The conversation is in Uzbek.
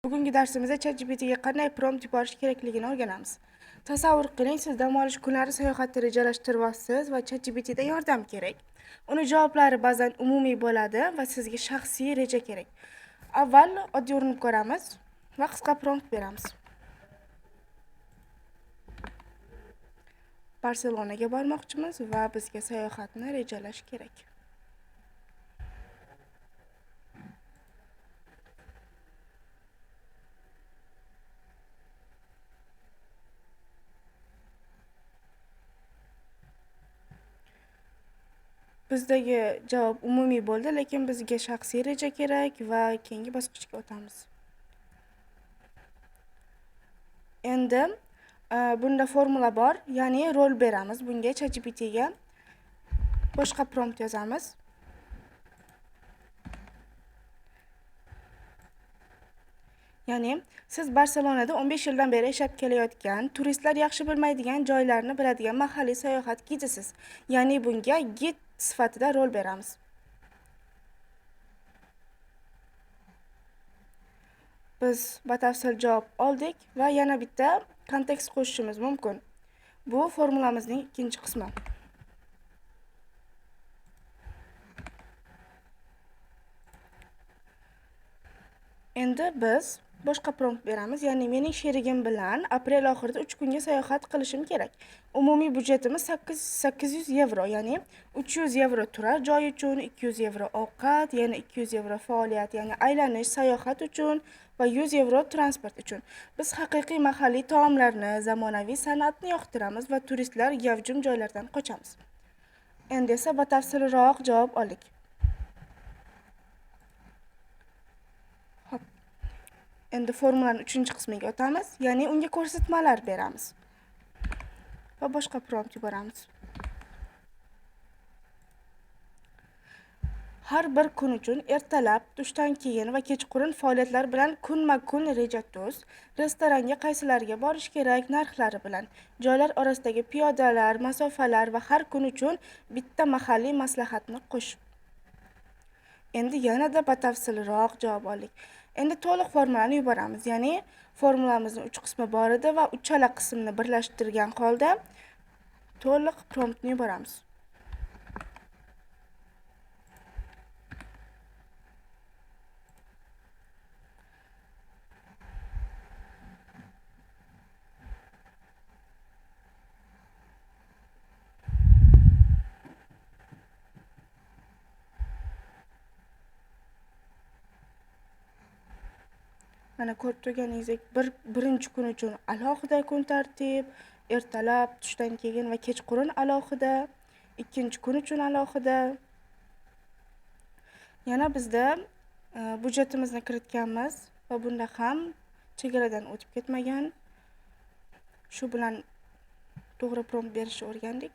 Bugungi darsimizda ChatGPTga qanday prompt yuborish kerakligini o'rganamiz. Tasavvur qiling, siz dam olish kunlari sayohatni rejalashtiryapsiz va ChatGPTdan yordam kerak. Uni javoblari ba'zan umumiy bo'ladi va sizga shaxsiy reja kerak. Avval oddiy urinib ko'ramiz va qisqa prompt beramiz. Barselonaga bormoqchimiz va bizga sayohatni rejalash kerak. Bizdagi javob umumiy bo'ldi, lekin bizga shaxsiy reja kerak va keyingi bosqichga o'tamiz. Endi bunda formula bor, ya'ni rol beramiz. Bunga ChatGPTga boshqa prompt yozamiz. Ya'ni siz Barselonada 15 yildan beri yashab kelayotgan, turistlar yaxshi bilmaydigan joylarni biladigan mahalliy sayohat gidisiz. Ya'ni bunga gid sifatida rol beramiz. Biz batafsil javob oldik va yana bitta kontekst qo'shishimiz mumkin. Bu formulamizning ikkinchi qismi. Endi biz boshqa prompt beramiz, ya'ni mening sherigim bilan aprel oxirida 3 kunga sayohat qilishim kerak. Umumiy budjetimiz 800 yevro, ya'ni 300 yevro turar joy uchun, 200 yevro ovqat, yana 200 yevro faoliyat, ya'ni aylanish, sayohat uchun va 100 yevro transport uchun. Biz haqiqiy mahalliy taomlarni, zamonaviy san'atni yoqtiramiz va turistlar gavjum joylardan qochamiz. Endi esa batafsilroq javob oldik. Endi formulaning 3-qismiga o'tamiz, ya'ni unga ko'rsatmalar beramiz va boshqa prompt yuboramiz. Har bir kun uchun ertalab, tushdan keyin va kechqurun faoliyatlar bilan kunma-kun reja tuz. Restoranga qaysilariga borish kerak, narxlari bilan. Joylar orasidagi piyodalar, masofalar va har kun uchun bitta mahalliy maslahatni qo'sh. Endi yanada batafsilroq javob oldik. Endi to'liq formulani yuboramiz. Ya'ni formulamizning 3 qismi bor edi va uchala qismni birlashtirgan holda to'liq promptni yuboramiz. Mana ko'rib turganingizdek, birinchi kun uchun alohida kun tartib, ertalab, tushdan keyin va kechqurun alohida, ikkinchi kun uchun alohida. Yana bizda budjetimizni kiritganmiz va bunda ham chegaradan o'tib ketmagan. Shu bilan to'g'ri prompt berishni o'rgandik.